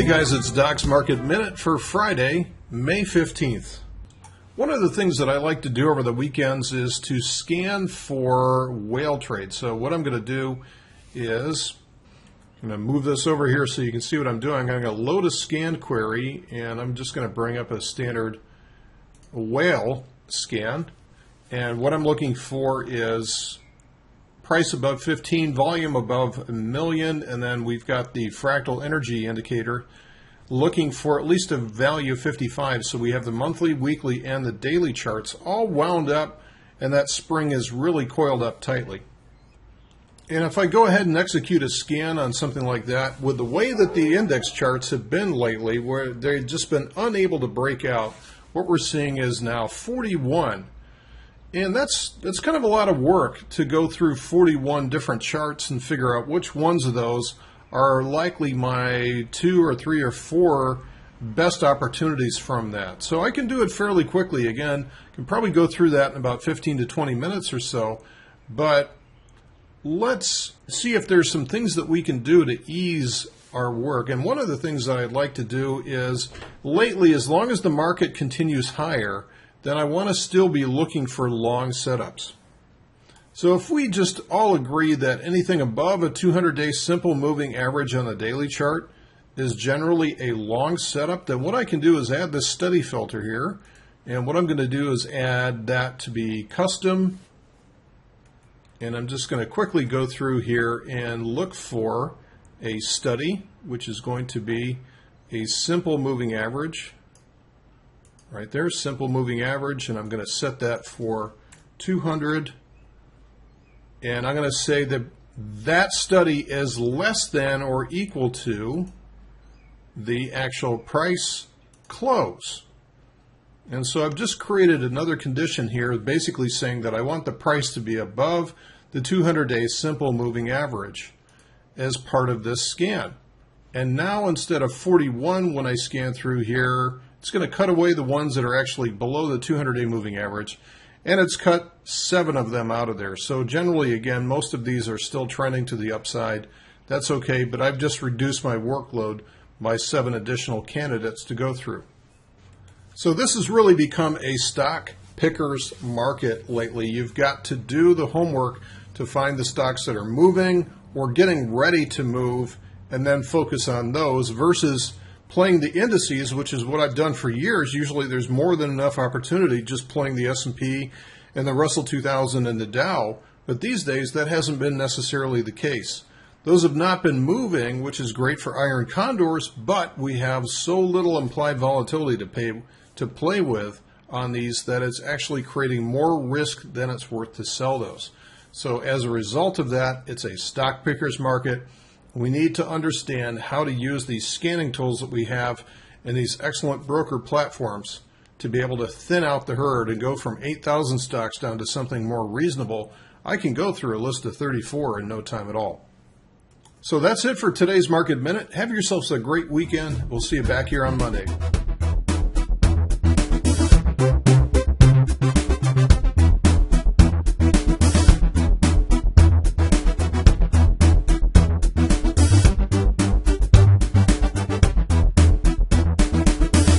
guys, it's Doc's Market Minute for Friday, May 15th. One of the things that I like to do over the weekends is to scan for whale trades. So what I'm going to do is, I'm going to move this over here so you can see what I'm doing. I'm going to load a scan query, and I'm just going to bring up a standard whale scan. And what I'm looking for is price above 15, volume above a million, and then we've got the fractal energy indicator looking for at least a value of 55. So we have the monthly, weekly, and the daily charts all wound up, and that spring is really coiled up tightly. And if I go ahead and execute a scan on something like that, with the way that the index charts have been lately, where they've just been unable to break out, what we're seeing is now 41. And that's kind of a lot of work to go through 41 different charts and figure out which ones of those are likely my 2 or 3 or 4 best opportunities from that. So I can do it fairly quickly. Again, can probably go through that in about 15 to 20 minutes or so. But let's see if there's some things that we can do to ease our work. And one of the things that I'd like to do is, lately, as long as the market continues higher, then I want to still be looking for long setups. So if we just all agree that anything above a 200-day simple moving average on the daily chart is generally a long setup, then what I can do is add this study filter here. And what I'm going to do is add that to be custom. And I'm just going to quickly go through here and look for a study, which is going to be a simple moving average. Right there, simple moving average, and I'm going to set that for 200. And I'm going to say that that study is less than or equal to the actual price close. And so I've just created another condition here, basically saying that I want the price to be above the 200-day simple moving average as part of this scan. And now instead of 41 when I scan through here, it's going to cut away the ones that are actually below the 200-day moving average, and it's cut 7 of them out of there. So generally, again, most of these are still trending to the upside. That's okay, but I've just reduced my workload by 7 additional candidates to go through. So this has really become a stock picker's market lately. You've got to do the homework to find the stocks that are moving or getting ready to move, and then focus on those versus playing the indices, which is what I've done for years. Usually there's more than enough opportunity just playing the S&P and the Russell 2000 and the Dow, but these days that hasn't been necessarily the case. Those have not been moving, which is great for iron condors, but we have so little implied volatility to play with on these that it's actually creating more risk than it's worth to sell those. So as a result of that, it's a stock picker's market. We need to understand how to use these scanning tools that we have in these excellent broker platforms to be able to thin out the herd and go from 8,000 stocks down to something more reasonable. I can go through a list of 34 in no time at all. So that's it for today's Market Minute. Have yourselves a great weekend. We'll see you back here on Monday.